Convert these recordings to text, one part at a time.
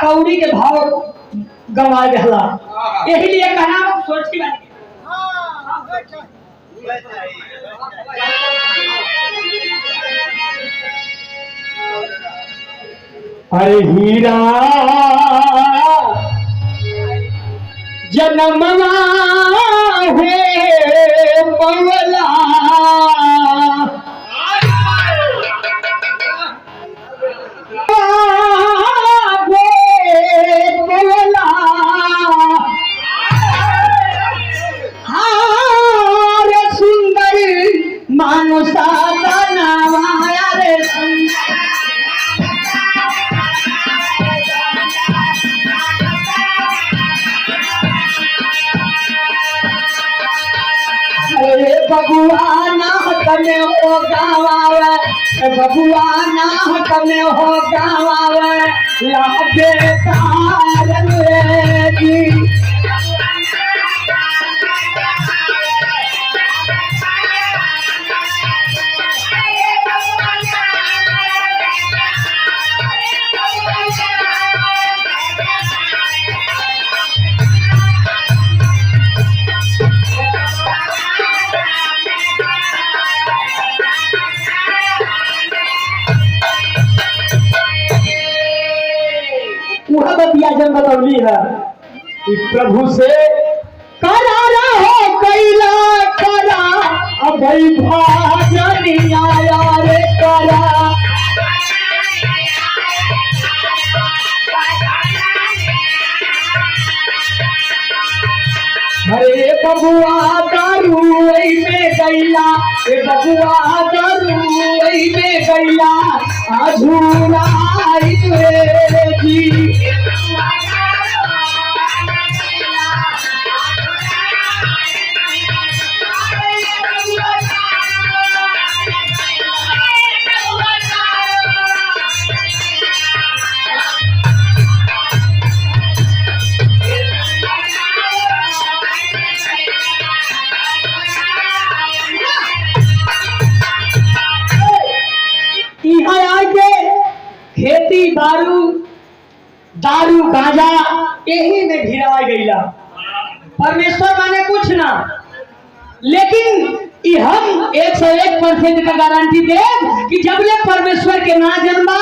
कौड़ी के भाव गंवा गया। यही लिए कहना सोच की बात। अरे हीरा जन्मवा है पवला सुंदर मानुषा नावाया रे बबुआ नाहक में हो गावावे, बबुआ नाहक में हो गावावे, लाभे तारन रे जी। जन बतौली है कि प्रभु से करा रहो कैला करा अब भाजन आया रे करा। अरे बबुआ दारू में गैला, बबुआ दारू में गैला अधूरा जी। खेती दारू दारू गांजा यही में भिड़ा गईला। परमेश्वर माने कुछ ना, लेकिन हम 101% का गारंटी दे कि जब ले परमेश्वर के ना जन्मा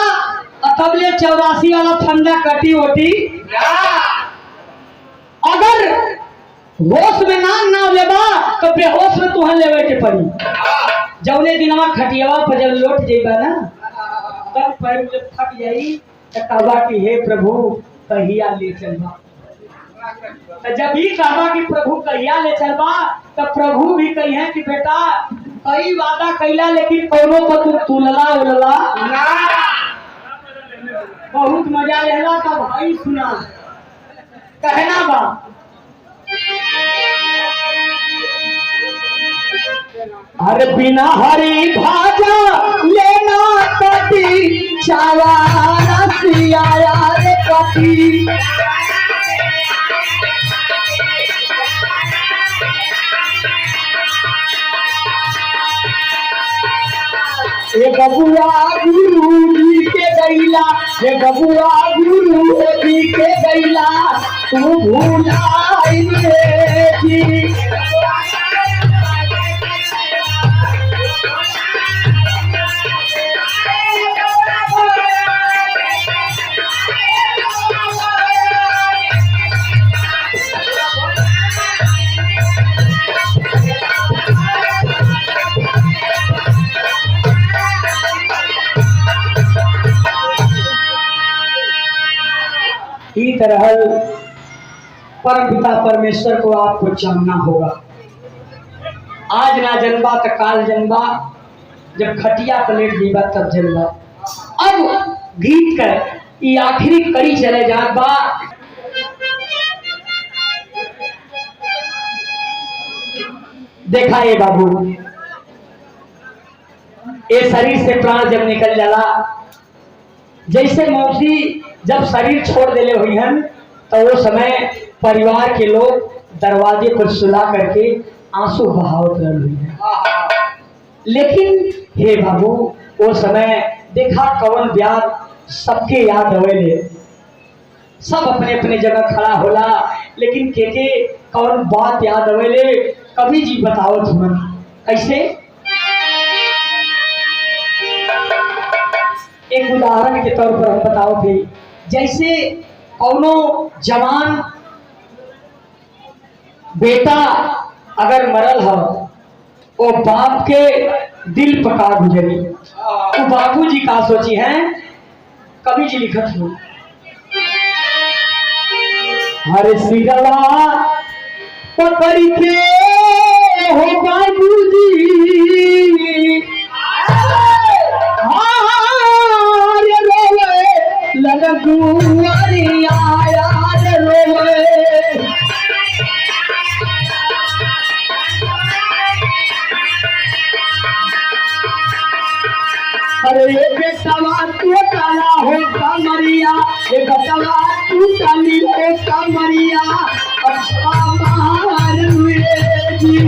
तब ले 84 वाला फंदा कटी ओटी। अगर होश में ना लेबा तो बेहोश में तुहन लेवे के पड़ी। जौने दिनवा खटियावा पर जब लौट जेबा ना तब पैर जब थक जाई तो कहबा कि हे प्रभु कहिया ले चलबा। तो जब भी कहबा कि प्रभु कहिया ले चलबा तो प्रभु भी कहिए कि बेटा कई वादा कैला लेकिन कोनो पर तू तुलला उलला ना। बहुत मजा लेला तब भाई सुना कहना बा। अरे बिना हरी भाजा लेना कटी चावारा सियाया रे कटी। ए बबुआ गुरु जी के गैला, ए बबुआ गुरु जी के गैला तू भूलाई रे जी। इस तरह परमपिता परमेश्वर को आपको जानना होगा। आज ना जन्मा तो काल जन्मा, जब खटिया पलेट जीवा तब जन्मा। अब गीत कर ये आखिरी कड़ी चले जात बा। देखा ये बाबू, ये शरीर से प्राण जब निकल जाला, जैसे मौसी जब शरीर छोड़ देले हुई हैं तो वो समय परिवार के लोग दरवाजे पर सुला करके आंसू बहावत रही है। लेकिन हे बाबू वो समय देखा कवन ब्याह सबके याद आवेले। सब अपने अपने जगह खड़ा होला, लेकिन के कौन बात याद अवेले कभी जी बताओ तुमन कैसे। एक उदाहरण के तौर पर हम बताओ थे, जैसे कौनो जवान बेटा अगर मरल हो, वो बाप के दिल पका गुजरी, तो बाबू जी का सोची हैं, कवि जी लिखत हो, हर सिरवा पकड़ के हो बाबू जी, लगुआरिया रोवे, अरे बेटवा तू काला हो कमरिया, ये बेटवा तू काली हो कमरिया, अब मार हुए जी।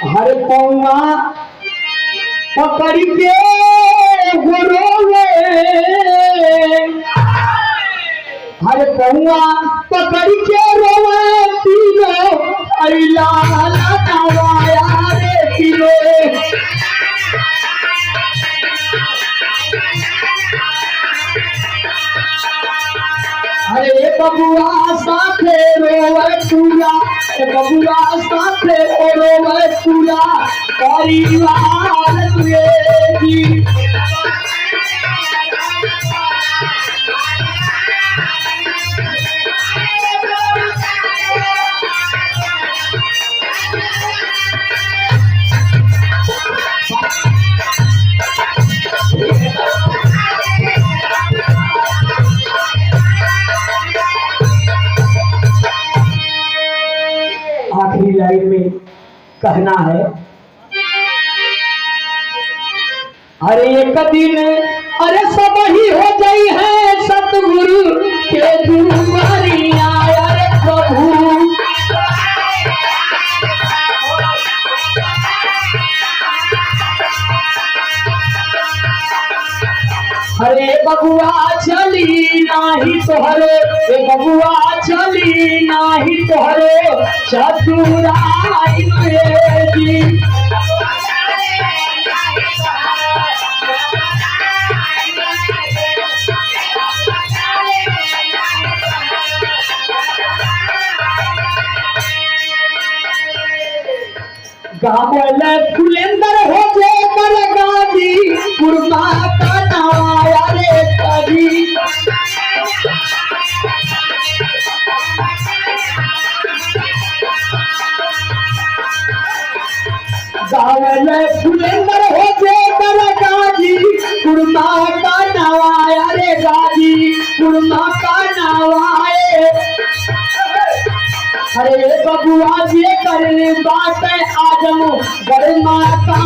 हर पौआ पकड़ के रोवे, हर पौआ पकड़ के रोवे, तीनों अइला नवाया रे तीनों। अरे बबुआ साथे रोवे पूरा, बबुआ साथे रोवे पूरा परिवार जी। आखिरी लाइन में कहना है, अरे एक दिन अरे सब ही हो गई है सतगुरु के दुआरिया, अरे प्रभु अरे बबुआ चली नाही तोहरो, बबुआ चली नाही तोहरो चतुराई जी। गावल फुलेंदर हो जे बरगाजी, पुरना का नवाया रे कभी। गावल फुलेंदर हो जे बरगाजी, पुरना का नवाया रे गाजी, पुरना का नवाए। अरे बबुआ जी करे बात आजम गरमा का